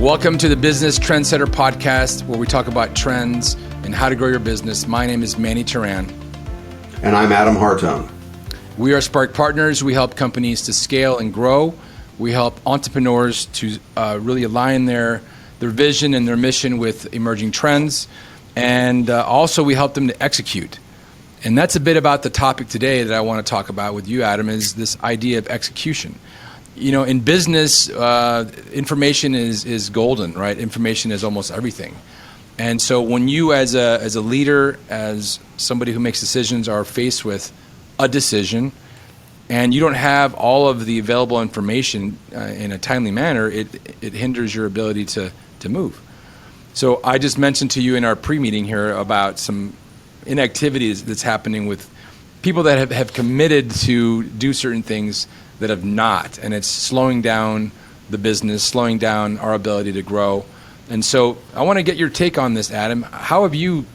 Welcome to the Business Trendsetter podcast, where we talk about trends and how to grow your business. My name is Manny Turan. And I'm Adam Hartone. We are Spark Partners. We help companies to scale and grow. We help entrepreneurs to really align their vision and their mission with emerging trends. And also we help them to execute. And that's a bit about the topic today that I want to talk about with you, Adam, is this idea of execution. You know, in business, information is golden, right? Information is almost everything. And so when you as a leader, as somebody who makes decisions, are faced with a decision and you don't have all of the available information in a timely manner, it hinders your ability to move. So I just mentioned to you in our pre-meeting here about some inactivities that's happening with people that have committed to do certain things that have not, and it's slowing down the business, slowing down our ability to grow. And so I want to get your take on this, Adam. How have you,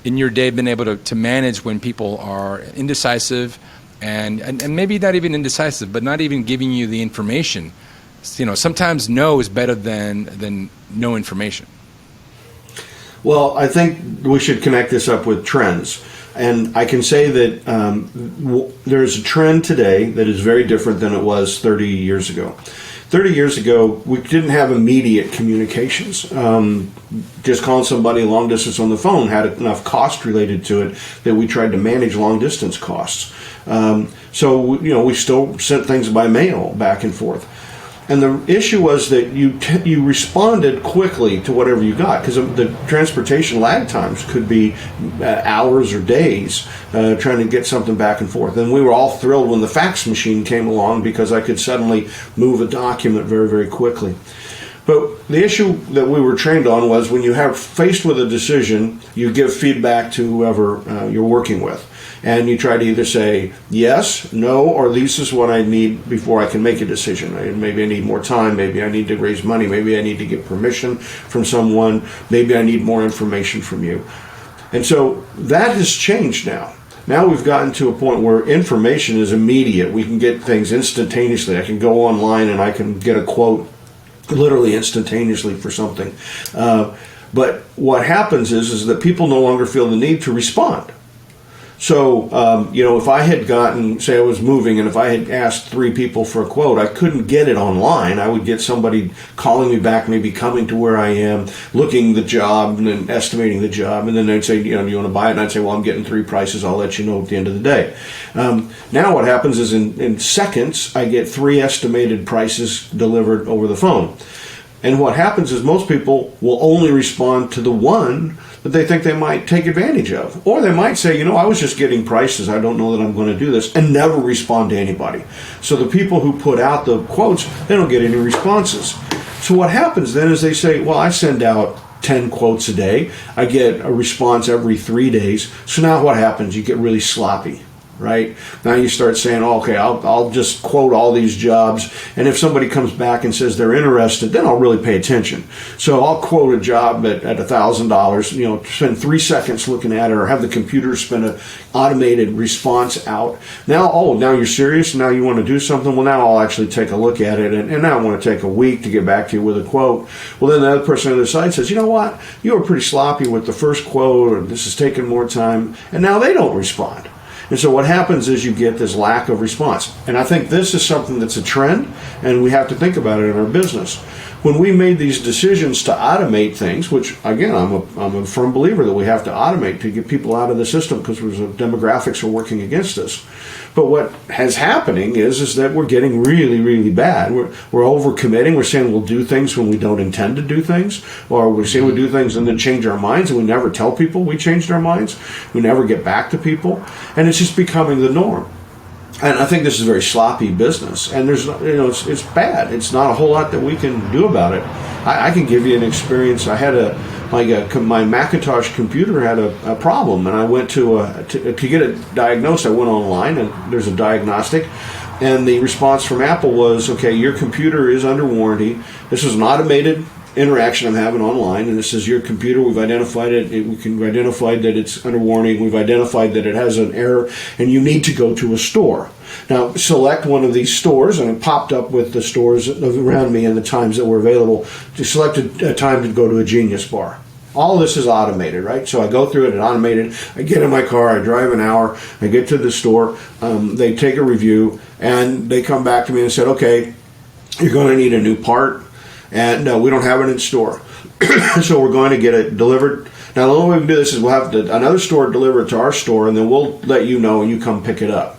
in your day, been able to manage when people are indecisive and maybe not even indecisive, but not even giving you the information? You know, sometimes no is better than no information. Well, I think we should connect this up with trends. And I can say that there's a trend today that is very different than it was 30 years ago. 30 years ago, we didn't have immediate communications. Just calling somebody long distance on the phone had enough cost related to it that we tried to manage long distance costs. So, you know, we still sent things by mail back and forth. And the issue was that you responded quickly to whatever you got, because the transportation lag times could be hours or days trying to get something back and forth. And we were all thrilled when the fax machine came along, because I could suddenly move a document very, very quickly. But the issue that we were trained on was when you have faced with a decision, you give feedback to whoever you're working with. And you try to either say yes, no, or this is what I need before I can make a decision. Maybe I need more time. Maybe I need to raise money. Maybe I need to get permission from someone. Maybe I need more information from you. And so that has changed now. Now we've gotten to a point where information is immediate. We can get things instantaneously. I can go online and I can get a quote literally instantaneously for something. But what happens is that people no longer feel the need to respond. So, you know, if I had gotten, say I was moving, and if I had asked 3 people for a quote, I couldn't get it online. I would get somebody calling me back, maybe coming to where I am, looking the job, and then estimating the job, and then they'd say, you know, do you want to buy it? And I'd say, well, I'm getting 3 prices. I'll let you know at the end of the day. Now what happens is in seconds, I get 3 estimated prices delivered over the phone. And what happens is most people will only respond to the one that they think they might take advantage of. Or they might say, you know, I was just getting prices. I don't know that I'm going to do this, and never respond to anybody. So the people who put out the quotes, they don't get any responses. So what happens then is they say, well, I send out 10 quotes a day. I get a response every 3 days. So now what happens? You get really sloppy. Right? Now you start saying, oh, okay, I'll just quote all these jobs, and if somebody comes back and says they're interested, then I'll really pay attention. So I'll quote a job at $1,000, you know, spend 3 seconds looking at it, or have the computer spin an automated response out. Now you're serious? Now you want to do something? Well, now I'll actually take a look at it, and now I want to take a week to get back to you with a quote. Well, then the other person on the other side says, you know what? You were pretty sloppy with the first quote, or this is taking more time, and now they don't respond. And so what happens is you get this lack of response. And I think this is something that's a trend, and we have to think about it in our business. When we made these decisions to automate things, which, again, I'm a firm believer that we have to automate to get people out of the system because the demographics are working against us. But what is happening is that we're getting really, really bad. We're overcommitting. We're saying we'll do things when we don't intend to do things, or we say we'll do things and then change our minds, and we never tell people we changed our minds. We never get back to people, and it's just becoming the norm. And I think this is very sloppy business, and there's, you know, it's bad. It's not a whole lot that we can do about it. I can give you an experience. I had my Macintosh computer had a problem, and I went to get it diagnosed. I went online, and there's a diagnostic, and the response from Apple was, okay, your computer is under warranty. This is an automated interaction I'm having online, and this is your computer. We've identified it. We can identify that it's under warning. We've identified that it has an error, and you need to go to a store. Now, select one of these stores, and it popped up with the stores around me and the times that were available. To select a time to go to a Genius Bar. All of this is automated, right? So I go through it and automated. I get in my car, I drive an hour, I get to the store, they take a review, and they come back to me and said, okay, you're going to need a new part, and no, we don't have it in store. So we're going to get it delivered. Now, the only way we can do this is we'll have another store deliver it to our store, and then we'll let you know, and you come pick it up.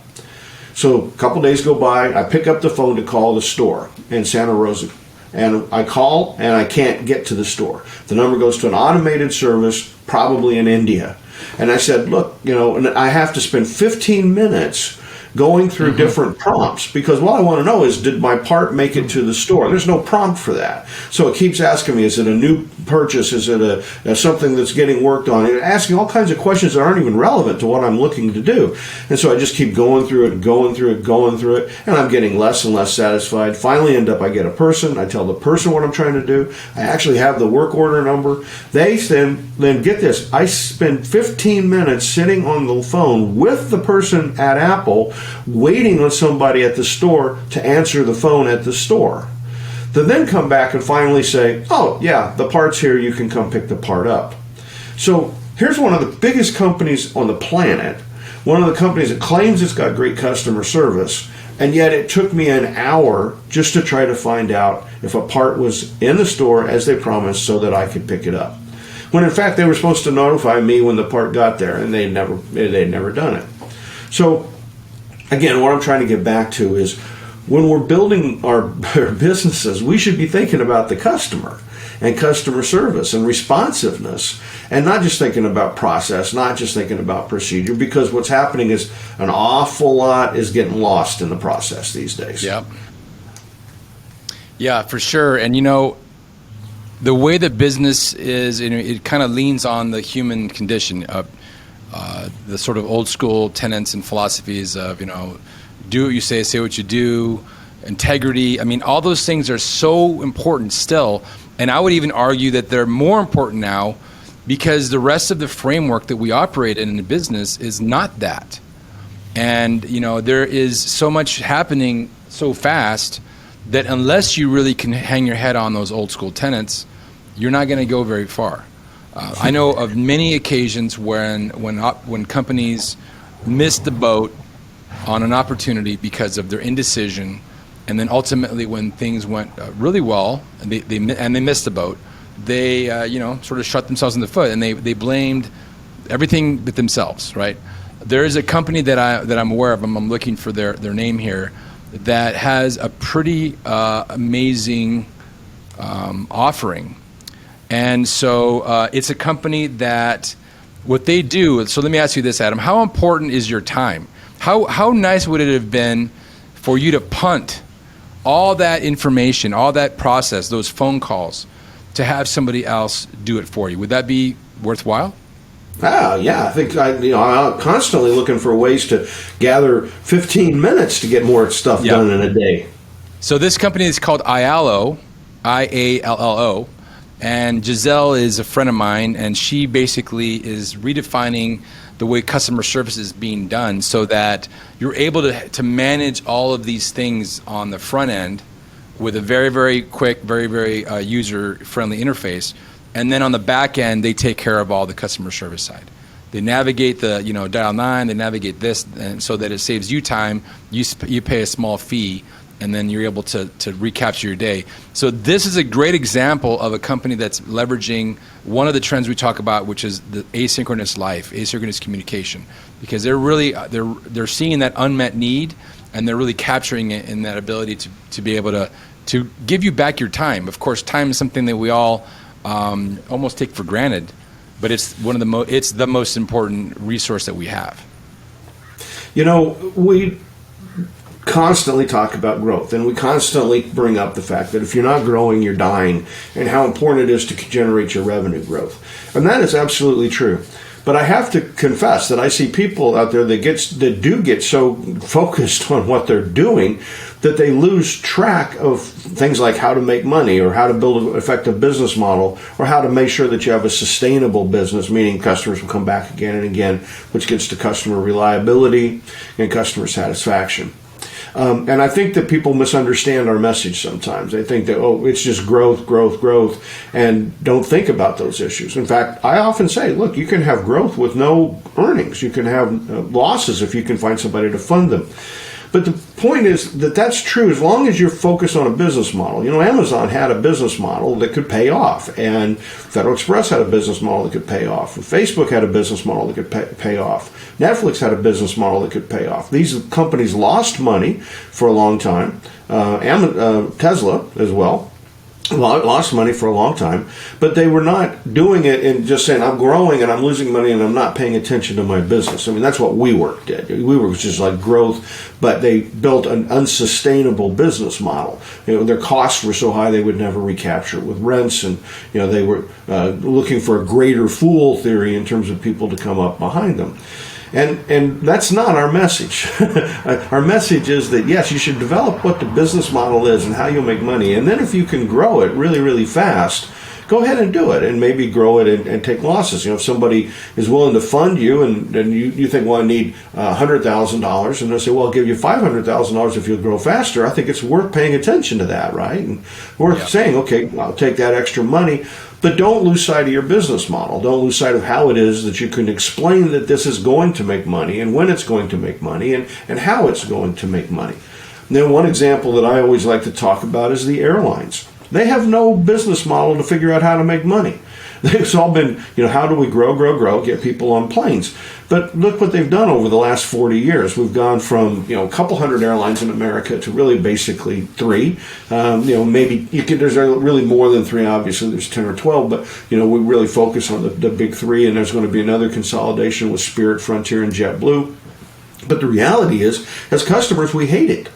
So a couple days go by, I pick up the phone to call the store in Santa Rosa. And I call, and I can't get to the store. The number goes to an automated service, probably in India. And I said, look, and I have to spend 15 minutes going through different prompts, because what I want to know is, did my part make it to the store? There's no prompt for that. So it keeps asking me, is it a new purchase? Is it a something that's getting worked on? And asking all kinds of questions that aren't even relevant to what I'm looking to do. And so I just keep going through it, and I'm getting less and less satisfied. Finally I get a person. I tell the person what I'm trying to do. I actually have the work order number. They then get this. I spend 15 minutes sitting on the phone with the person at Apple, waiting on somebody at the store to answer the phone at the store. They then come back and finally say, oh, yeah, the part's here, you can come pick the part up. So here's one of the biggest companies on the planet, one of the companies that claims it's got great customer service, and yet it took me an hour just to try to find out if a part was in the store as they promised so that I could pick it up. When in fact they were supposed to notify me when the part got there, and they'd never done it. So again, what I'm trying to get back to is, when we're building our businesses, we should be thinking about the customer and customer service and responsiveness, and not just thinking about process, not just thinking about procedure, because what's happening is an awful lot is getting lost in the process these days. Yep. Yeah, for sure. And the way that business is, it kind of leans on the human condition. The sort of old school tenets and philosophies of, do what you say what you do, integrity. I mean, all those things are so important still. And I would even argue that they're more important now, because the rest of the framework that we operate in the business is not that. And, there is so much happening so fast that unless you really can hang your head on those old school tenets, you're not going to go very far. I know of many occasions when companies missed the boat on an opportunity because of their indecision, and then ultimately when things went really well and they missed the boat, they sort of shot themselves in the foot, and they blamed everything but themselves. Right? There is a company that I'm aware of. I'm looking for their name here, that has a pretty amazing offering. And so it's a company that what they do, so let me ask you this, Adam, how important is your time? How nice would it have been for you to punt all that information, all that process, those phone calls, to have somebody else do it for you? Would that be worthwhile? Yeah, I think I'm constantly looking for ways to gather 15 minutes to get more stuff done in a day. So this company is called IALLO, IALLO. And Giselle is a friend of mine, and she basically is redefining the way customer service is being done so that you're able to manage all of these things on the front end with a very, very quick, very, very user-friendly interface. And then on the back end, they take care of all the customer service side. They navigate the, dial 9, they navigate this, and so that it saves you time. You pay a small fee, and then you're able to recapture your day. So this is a great example of a company that's leveraging one of the trends we talk about, which is the asynchronous life, asynchronous communication, because they're seeing that unmet need, and they're really capturing it in that ability to be able to give you back your time. Of course, time is something that we all almost take for granted, but it's it's the most important resource that we have. We constantly talk about growth, and we constantly bring up the fact that if you're not growing, you're dying, and how important it is to generate your revenue growth. And that is absolutely true. But I have to confess that I see people out there that do get so focused on what they're doing that they lose track of things like how to make money, or how to build an effective business model, or how to make sure that you have a sustainable business, meaning customers will come back again and again, which gets to customer reliability and customer satisfaction. And I think that people misunderstand our message sometimes. They think that, oh, it's just growth, growth, growth, and don't think about those issues. In fact, I often say, look, you can have growth with no earnings. You can have losses if you can find somebody to fund them. But the point is that that's true as long as you're focused on a business model. You know, Amazon had a business model that could pay off, and Federal Express had a business model that could pay off. Facebook had a business model that could pay off. Netflix had a business model that could pay off. These companies lost money for a long time. Tesla as well. Lost money for a long time, but they were not doing it and just saying, I'm growing and I'm losing money and I'm not paying attention to my business. I mean, that's what WeWork did. WeWork was just like growth, but they built an unsustainable business model. You know, their costs were so high they would never recapture it with rents, and you know, they were looking for a greater fool theory in terms of people to come up behind them. And that's not our message. Our message is that, yes, you should develop what the business model is and how you'll make money. And then if you can grow it really, really fast, go ahead and do it, and maybe grow it and take losses. You know, if somebody is willing to fund you and you think, well, I need $100,000, and they say, well, I'll give you $500,000 if you'll grow faster, I think it's worth paying attention to that, right? And worth saying, okay, I'll take that extra money. But don't lose sight of your business model. Don't lose sight of how it is that you can explain that this is going to make money, and when it's going to make money, and how it's going to make money. And then one example that I always like to talk about is the airlines. They have no business model to figure out how to make money. It's all been, you know, how do we grow, get people on planes? But look what they've done over the last 40 years. We've gone from, you know, a couple hundred airlines in America to really basically 3. You know, maybe there's really more than 3, obviously. There's 10 or 12, but, you know, we really focus on the big 3, and there's going to be another consolidation with Spirit, Frontier, and JetBlue. But the reality is, as customers, we hate it.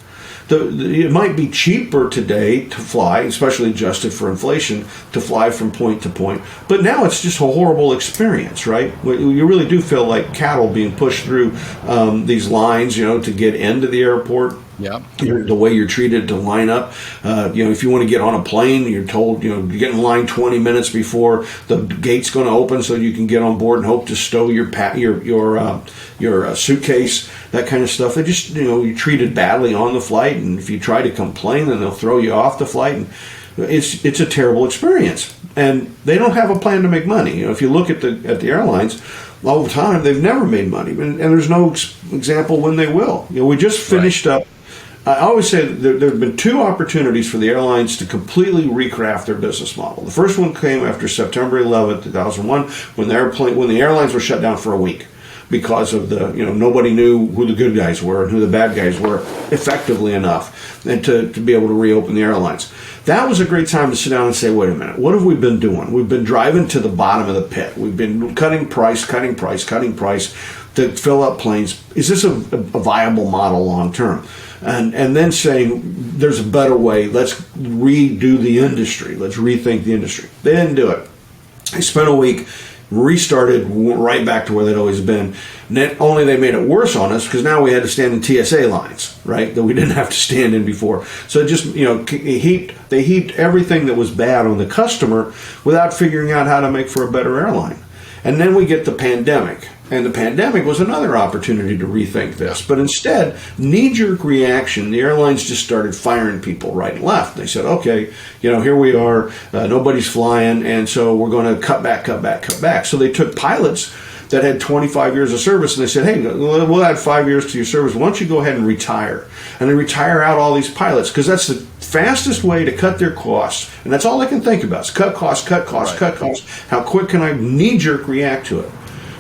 It might be cheaper today to fly, especially adjusted for inflation, to fly from point to point. But now it's just a horrible experience, right? You really do feel like cattle being pushed through these lines, you know, to get into the airport. Yeah. The way you're treated to line up. You know, if you want to get on a plane, you're told, you know, you get in line 20 minutes before the gate's going to open so you can get on board and hope to stow your suitcase, that kind of stuff. They just, you know, you're treated badly on the flight, and if you try to complain, then they'll throw you off the flight, and it's a terrible experience. And they don't have a plan to make money. You know, if you look at the airlines, all the time they've never made money, and there's no example when they will. You know, we just finished up. I always say that there have been 2 opportunities for the airlines to completely recraft their business model. The first one came after September 11th, 2001, when the airlines were shut down for a week because of nobody knew who the good guys were and who the bad guys were effectively enough, and to be able to reopen the airlines. That was a great time to sit down and say, wait a minute, what have we been doing? We've been driving to the bottom of the pit. We've been cutting price to fill up planes. Is this a viable model long term? And then saying, there's a better way. Let's redo the industry. Let's rethink the industry. They didn't do it. They spent a week, restarted right back to where they'd always been. Not only they made it worse on us, because now we had to stand in TSA lines, right, that we didn't have to stand in before. So it just, you know, they heaped everything that was bad on the customer without figuring out how to make for a better airline. And then we get the pandemic. And the pandemic was another opportunity to rethink this. But instead, knee-jerk reaction, the airlines just started firing people right and left. They said, okay, you know, here we are, nobody's flying, and so we're going to cut back. So they took pilots that had 25 years of service, and they said, hey, we'll add 5 years to your service. Why don't you go ahead and retire? And they retire out all these pilots, because that's the fastest way to cut their costs. And that's all they can think about is cut costs. How quick can I knee-jerk react to it?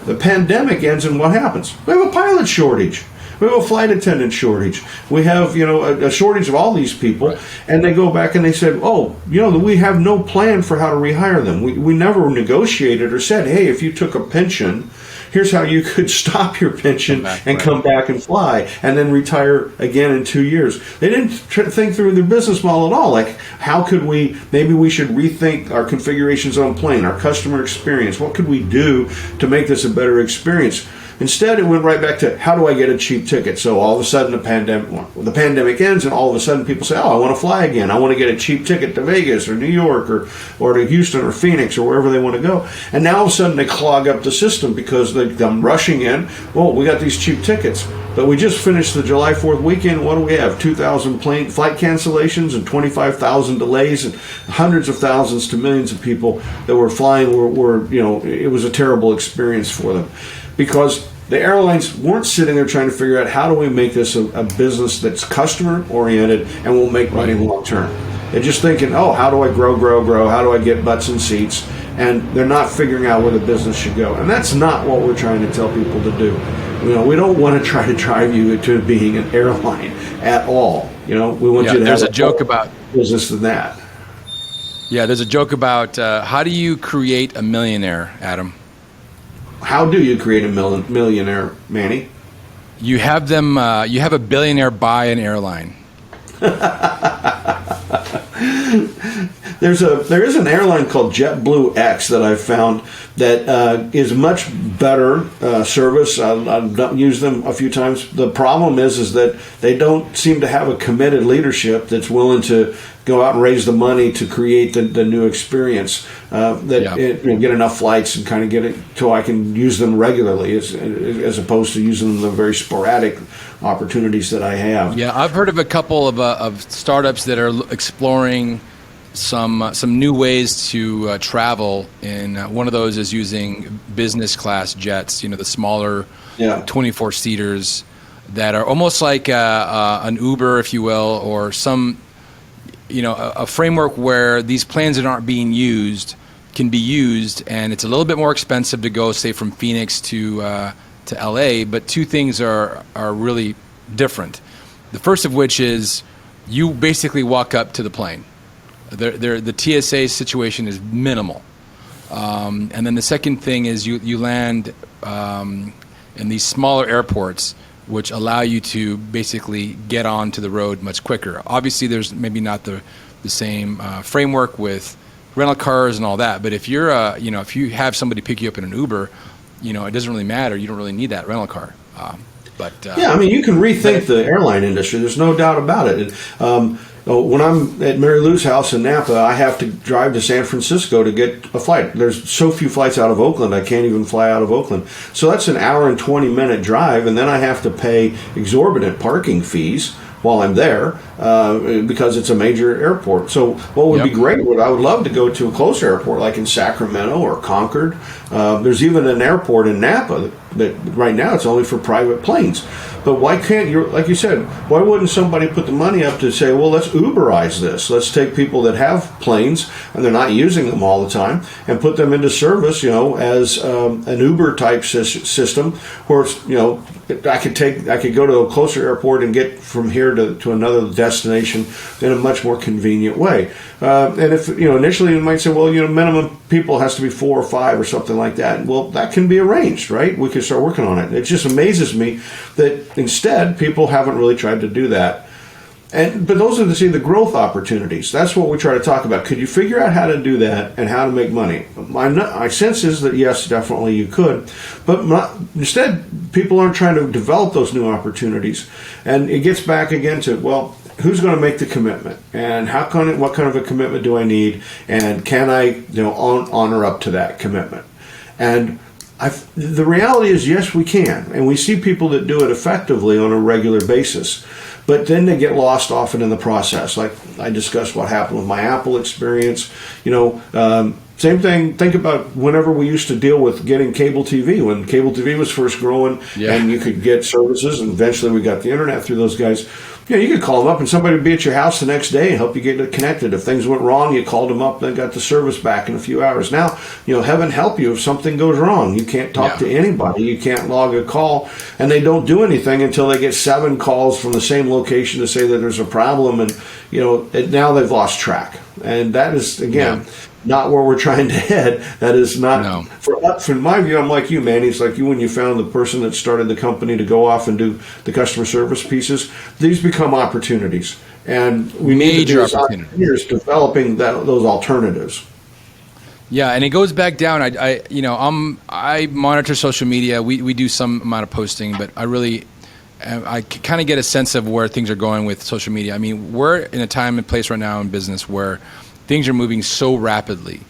The pandemic ends, and what happens? We have a pilot shortage. We have a flight attendant shortage. We have, you know, a shortage of all these people. Right. And they go back and they said, oh, you know, we have no plan for how to rehire them. We never negotiated or said, hey, if you took a pension, here's how you could stop your pension and right. come back and fly and then retire again in 2 years. They didn't think through their business model at all. Like, how could maybe we should rethink our configurations on plane, our customer experience. What could we do to make this a better experience? Instead, it went right back to, how do I get a cheap ticket? So all of a sudden the pandemic ends, and all of a sudden people say, oh, I want to fly again. I want to get a cheap ticket to Vegas or New York or to Houston or Phoenix or wherever they want to go. And now all of a sudden they clog up the system because they come rushing in. Well, we got these cheap tickets. But we just finished the July 4th weekend. What do we have? 2,000 flight cancellations and 25,000 delays and hundreds of thousands to millions of people that were flying it was a terrible experience for them. Because the airlines weren't sitting there trying to figure out, how do we make this a business that's customer oriented and will make money long term. They're just thinking, oh, how do I grow? How do I get butts in seats? And they're not figuring out where the business should go. And that's not what we're trying to tell people to do. We don't want to try to drive you into being an airline at all. We want you to there's have a joke about business than that. Yeah, there's a joke about how do you create a millionaire, Adam? How do you create a millionaire, Manny? You have them. You have a billionaire buy an airline. There is an airline called JetBlue X that I've found that is much better service. I've used them a few times. The problem is that they don't seem to have a committed leadership that's willing to go out and raise the money to create the new experience. Get enough flights and kind of get it so I can use them regularly, as opposed to using them the very sporadic opportunities that I have. Yeah, I've heard of a couple of startups that are exploring some new ways to travel, and one of those is using business class jets. The smaller 24-seaters that are almost like an Uber, if you will, or some a framework where these planes that aren't being used can be used, and it's a little bit more expensive to go, say, from Phoenix to LA. But two things are really different. The first of which is you basically walk up to the plane. The TSA situation is minimal. And then the second thing is you land in these smaller airports, which allow you to basically get onto the road much quicker. Obviously, there's maybe not the same framework with rental cars and all that. But if you're if you have somebody pick you up in an Uber, it doesn't really matter. You don't really need that rental car. You can rethink the airline industry. There's no doubt about it. When I'm at Mary Lou's house in Napa, I have to drive to San Francisco to get a flight. There's so few flights out of Oakland, I can't even fly out of Oakland. So that's an hour and 20-minute drive, and then I have to pay exorbitant parking fees while I'm there because it's a major airport. So what would be great, I would love to go to a closer airport like in Sacramento or Concord. There's even an airport in Napa that right now it's only for private planes. But why can't you, like you said, why wouldn't somebody put the money up to say, well, let's Uberize this. Let's take people that have planes and they're not using them all the time and put them into service, as an Uber type system where, I could go to a closer airport and get from here to another destination in a much more convenient way. And if, initially you might say, well, minimum people has to be 4 or 5 or something like that. Well, that can be arranged, right? We can start working on it. It just amazes me that instead people haven't really tried to do that. But those are the growth opportunities. That's what we try to talk about. Could you figure out how to do that and how to make money? My sense is that yes, definitely you could. But instead, people aren't trying to develop those new opportunities. And it gets back again to, well, who's going to make the commitment? And what kind of a commitment do I need? And can I honor up to that commitment? And the reality is, yes, we can. And we see people that do it effectively on a regular basis. But then they get lost often in the process. Like I discussed what happened with my Apple experience. Same thing, think about whenever we used to deal with getting cable TV. When cable TV was first growing and you could get services, and eventually we got the internet through those guys. You could call them up and somebody would be at your house the next day and help you get it connected. If things went wrong, you called them up, then got the service back in a few hours. Now, heaven help you if something goes wrong. You can't talk to anybody. You can't log a call. And they don't do anything until they get 7 calls from the same location to say that there's a problem. And, now they've lost track. And that is, again, not where we're trying to head. That is not, No. from my view, I'm like you, Manny. It's like you when you found the person that started the company to go off and do the customer service pieces. These become opportunities. And we need to do as entrepreneurs developing those alternatives. Yeah, and it goes back down. I monitor social media. We do some amount of posting, but I kind of get a sense of where things are going with social media. I mean, we're in a time and place right now in business where things are moving so rapidly.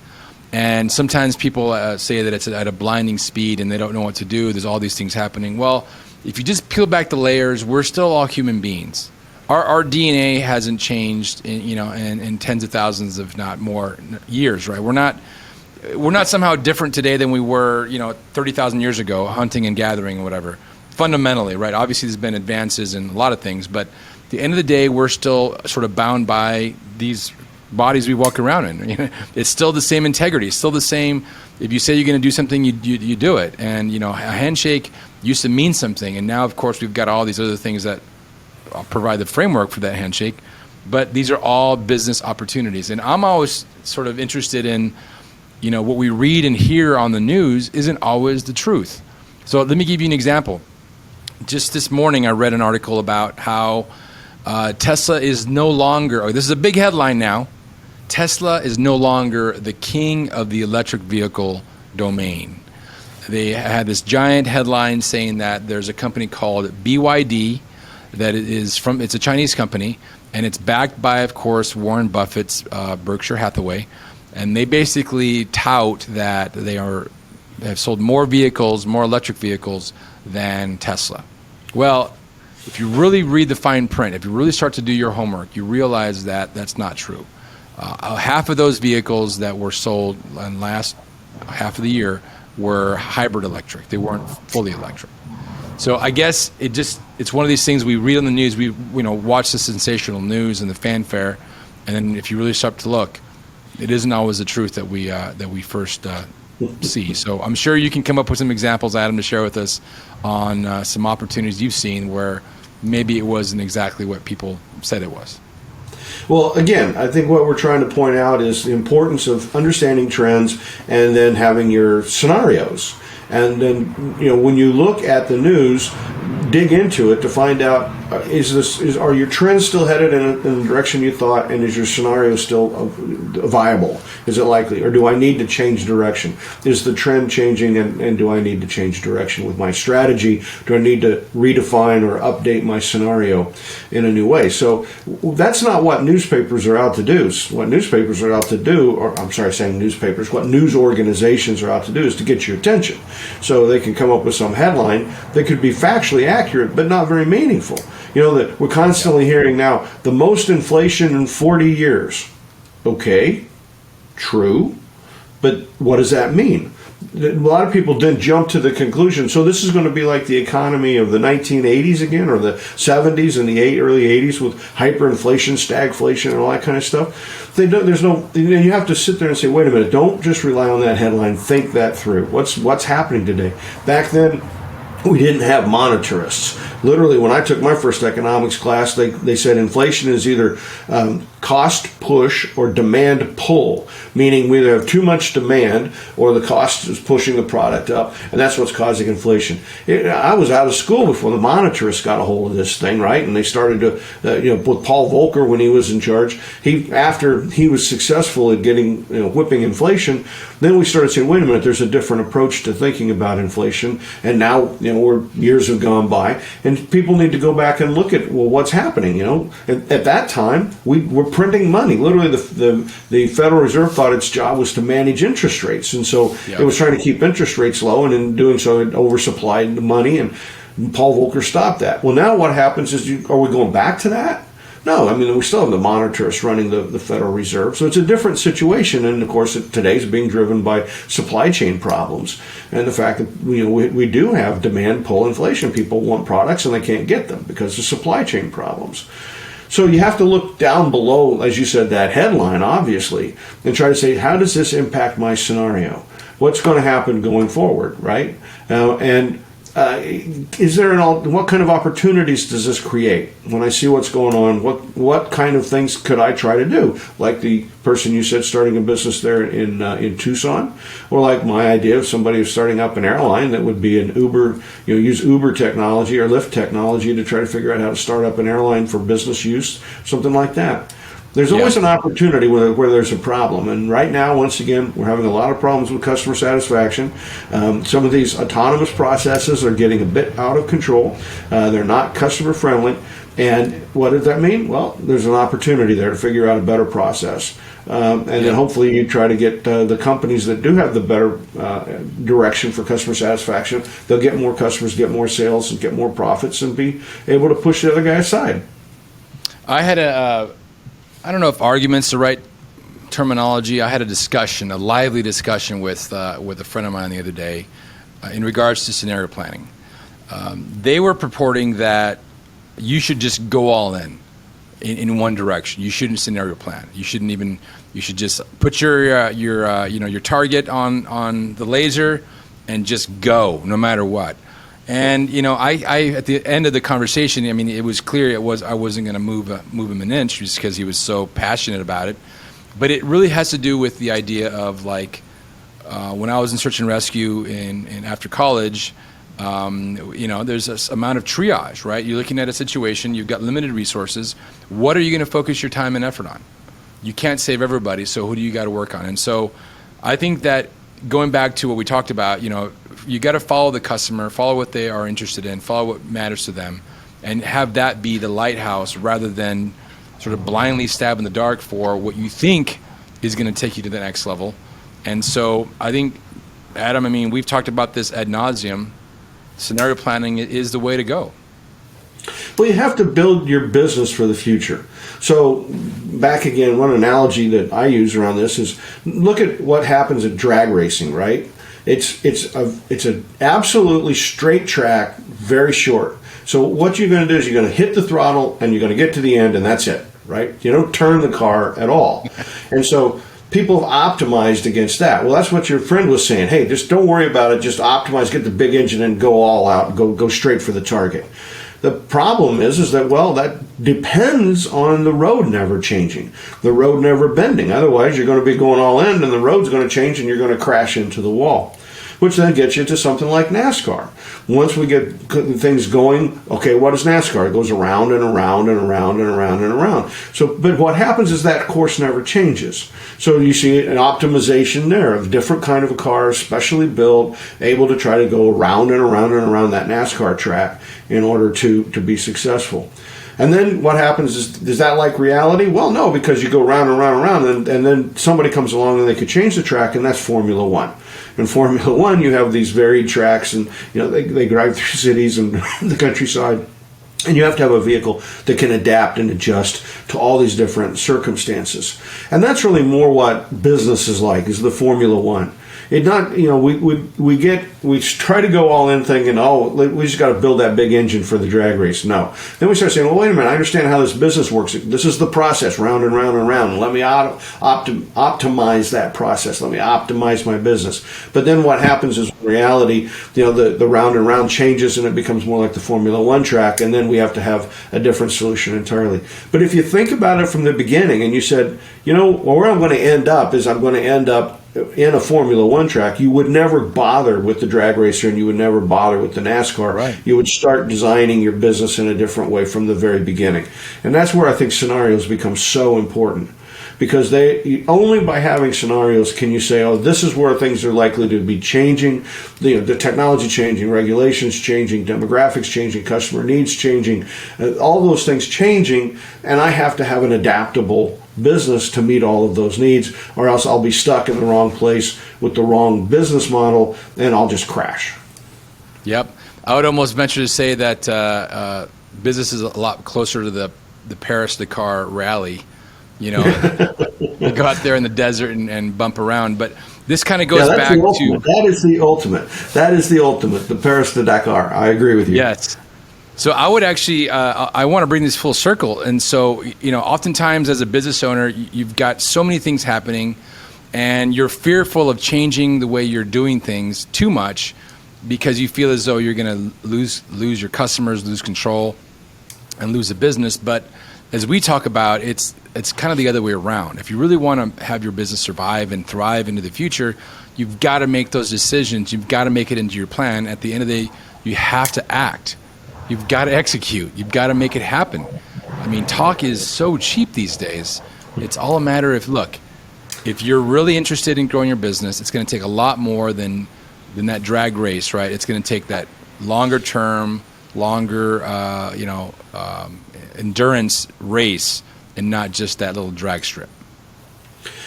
And sometimes people say that it's at a blinding speed and they don't know what to do. There's all these things happening. Well, if you just peel back the layers, we're still all human beings. Our DNA hasn't changed in tens of thousands, if not more, years, right? We're not somehow different today than we were, 30,000 years ago, hunting and gathering and whatever. Fundamentally, right? Obviously, there's been advances in a lot of things, but at the end of the day, we're still sort of bound by these bodies we walk around in. It's still the same integrity. It's still the same. If you say you're going to do something, you do it. And a handshake used to mean something, and now, of course, we've got all these other things that provide the framework for that handshake. But these are all business opportunities, and I'm always sort of interested in, what we read and hear on the news isn't always the truth. So let me give you an example. Just this morning, I read an article about how Tesla is no longer, this is a big headline now, Tesla is no longer the king of the electric vehicle domain. They had this giant headline saying that there's a company called BYD it's a Chinese company, and it's backed by, of course, Warren Buffett's Berkshire Hathaway, and they basically tout that they have sold more electric vehicles than Tesla. Well, if you really read the fine print, if you really start to do your homework, you realize that that's not true. Half of those vehicles that were sold in last half of the year were hybrid electric. They weren't fully electric. So I guess it's one of these things we read on the news. We watch the sensational news and the fanfare, and then if you really start to look, it isn't always the truth that we first see. So I'm sure you can come up with some examples, Adam, to share with us on some opportunities you've seen where maybe it wasn't exactly what people said it was. Well, again, I think what we're trying to point out is the importance of understanding trends and then having your scenarios. And then, when you look at the news, dig into it to find out, are your trends still headed in the direction you thought, and is your scenario still viable? Is it likely? Or do I need to change direction? Is the trend changing, and do I need to change direction with my strategy? Do I need to redefine or update my scenario in a new way? So that's not what newspapers are out to do. What newspapers are out to do, what news organizations are out to do is to get your attention. So they can come up with some headline that could be factually accurate, but not very meaningful. That we're constantly hearing now, the most inflation in 40 years. Okay, true, but what does that mean? A lot of people didn't jump to the conclusion, so this is going to be like the economy of the 1980s again, or the 70s and the early 80s with hyperinflation, stagflation, and all that kind of stuff. You have to sit there and say, wait a minute, don't just rely on that headline, think that through. What's happening today? Back then, we didn't have monetarists. Literally, when I took my first economics class, they said inflation is either cost push or demand pull, meaning we either have too much demand or the cost is pushing the product up, and that's what's causing inflation. I was out of school before the monetarists got a hold of this thing, right? And they started to, with Paul Volcker when he was in charge, after he was successful at getting, whipping inflation, then we started saying, wait a minute, there's a different approach to thinking about inflation, and now, years have gone by, and people need to go back and look at, what's happening, At that time, we were printing money. Literally, the Federal Reserve thought its job was to manage interest rates, and so it was trying to keep interest rates low, and in doing so, it oversupplied the money, and Paul Volcker stopped that. Well, now what happens is, are we going back to that? No, we still have the monetarists running the Federal Reserve, so it's a different situation, and of course, today is being driven by supply chain problems, and the fact that we do have demand pull inflation. People want products and they can't get them because of supply chain problems. So you have to look down below, as you said, that headline, obviously, and try to say, how does this impact my scenario? What's going to happen going forward, right? And is there what kind of opportunities does this create? When I see what's going on, what kind of things could I try to do? Like the person you said starting a business there in Tucson, or like my idea of somebody who's starting up an airline that would be an Uber, use Uber technology or Lyft technology to try to figure out how to start up an airline for business use, something like that. There's always an opportunity where there's a problem. And right now, once again, we're having a lot of problems with customer satisfaction. Some of these autonomous processes are getting a bit out of control. They're not customer friendly. And what does that mean? Well, there's an opportunity there to figure out a better process. And then hopefully you try to get the companies that do have the better direction for customer satisfaction. They'll get more customers, get more sales, and get more profits, and be able to push the other guy aside. I had I don't know if argument's the right terminology. I had a lively discussion with a friend of mine the other day in regards to scenario planning. They were purporting that you should just go all in one direction. You shouldn't scenario plan. You should just put your target on the laser and just go no matter what. And I at the end of the conversation, I mean, it was clear I wasn't going to move him an inch just because he was so passionate about it. But it really has to do with the idea of when I was in search and rescue in after college, there's this amount of triage, right? You're looking at a situation, you've got limited resources. What are you going to focus your time and effort on? You can't save everybody, so who do you got to work on? And so I think that going back to what we talked about, you got to follow the customer, follow what they are interested in, follow what matters to them, and have that be the lighthouse rather than sort of blindly stab in the dark for what you think is going to take you to the next level. And so I think, Adam, we've talked about this ad nauseum. Scenario planning is the way to go. Well, you have to build your business for the future. So back again, one analogy that I use around this is look at what happens at drag racing, right? It's an absolutely straight track, very short. So what you're going to do is you're going to hit the throttle and you're going to get to the end, and that's it, right? You don't turn the car at all. And so people have optimized against that. Well, that's what your friend was saying. Hey, just don't worry about it. Just optimize, get the big engine and go all out, go straight for the target. The problem is that, that depends on the road never changing, the road never bending. Otherwise, you're going to be going all in, and the road's going to change, and you're going to crash into the wall, which then gets you to something like NASCAR. Once we get things going, okay, what is NASCAR? It goes around and around and around and around and around. So, but what happens is that course never changes. So you see an optimization there of different kind of a car, specially built, able to try to go around and around and around that NASCAR track in order to be successful. And then what happens is that like reality? Well, no, because you go round and round and round, and then somebody comes along and they could change the track, and that's Formula One. In Formula One, you have these varied tracks, and they drive through cities and the countryside, and you have to have a vehicle that can adapt and adjust to all these different circumstances. And that's really more what business is like, is the Formula One. It not, we try to go all in thinking, we just got to build that big engine for the drag race. No. Then we start saying, well, wait a minute, I understand how this business works. This is the process, round and round and round. Let me optimize that process. Let me optimize my business. But then what happens is, in reality, the round and round changes, and it becomes more like the Formula One track, and then we have to have a different solution entirely. But if you think about it from the beginning, and you said, where I'm going to end up is I'm going to end up in a Formula One track, you would never bother with the drag racer, and you would never bother with the NASCAR. Right. You would start designing your business in a different way from the very beginning. And that's where I think scenarios become so important, because only by having scenarios can you say, this is where things are likely to be changing, the technology changing, regulations changing, demographics changing, customer needs changing, all those things changing, and I have to have an adaptable business to meet all of those needs, or else I'll be stuck in the wrong place with the wrong business model, and I'll just crash. Yep. I would almost venture to say that business is a lot closer to the Paris-Dakar rally. You go out there in the desert and bump around. But this kind of goes back to... That is the ultimate. That is the ultimate, the Paris-Dakar. I agree with you. Yes. So I would actually, I want to bring this full circle. And so, oftentimes as a business owner, you've got so many things happening, and you're fearful of changing the way you're doing things too much. because you feel as though you're going to lose your customers, lose control, and lose the business. But as we talk about, it's kind of the other way around. If you really want to have your business survive and thrive into the future, you've got to make those decisions. You've got to make it into your plan. At the end of the day, you have to act. You've got to execute. You've got to make it happen. I mean, talk is so cheap these days. It's all a matter of, look, if you're really interested in growing your business, it's going to take a lot more than that drag race, right? It's going to take that longer term, endurance race, and not just that little drag strip.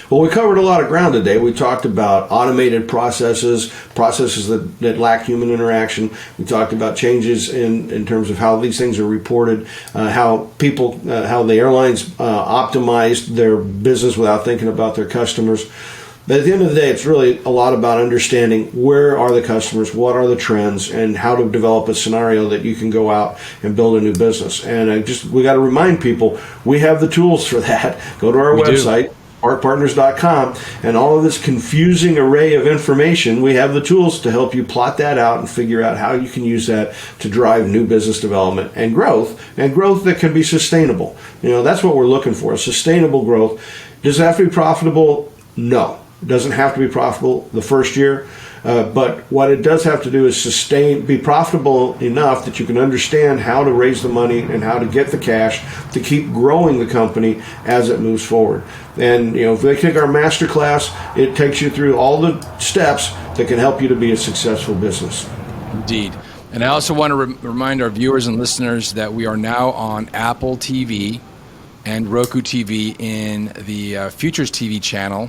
Well, we covered a lot of ground today. We talked about automated processes that lack human interaction. We talked about changes in terms of how these things are reported, how the airlines optimized their business without thinking about their customers. But at the end of the day, it's really a lot about understanding where are the customers, what are the trends, and how to develop a scenario that you can go out and build a new business. And we got to remind people, we have the tools for that. Go to our website, sparkpartners.com, and all of this confusing array of information, we have the tools to help you plot that out and figure out how you can use that to drive new business development and growth that can be sustainable. That's what we're looking for, sustainable growth. Does it have to be profitable? No. It doesn't have to be profitable the first year, but what it does have to do is be profitable enough that you can understand how to raise the money and how to get the cash to keep growing the company as it moves forward. And if they take our master class, it takes you through all the steps that can help you to be a successful business. Indeed. And I also want to remind our viewers and listeners that we are now on Apple TV and Roku TV in the Futures TV channel.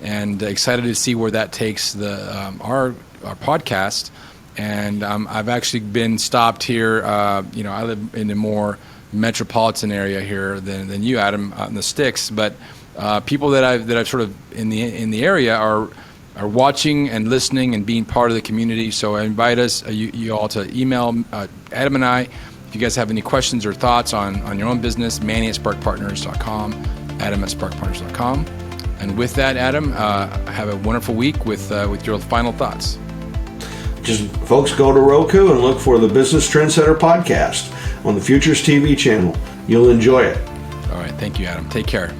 And excited to see where that takes our podcast. And I've actually been stopped here. I live in a more metropolitan area here than you, Adam, out in the sticks. But people that I've sort of in the area are watching and listening and being part of the community. So I invite you all to email Adam and I if you guys have any questions or thoughts on your own business. Manny@sparkpartners.com, Adam@sparkpartners.com. And with that, Adam, have a wonderful week with your final thoughts. Just folks, go to Roku and look for the Business Trendsetter podcast on the Futures TV channel. You'll enjoy it. All right. Thank you, Adam. Take care.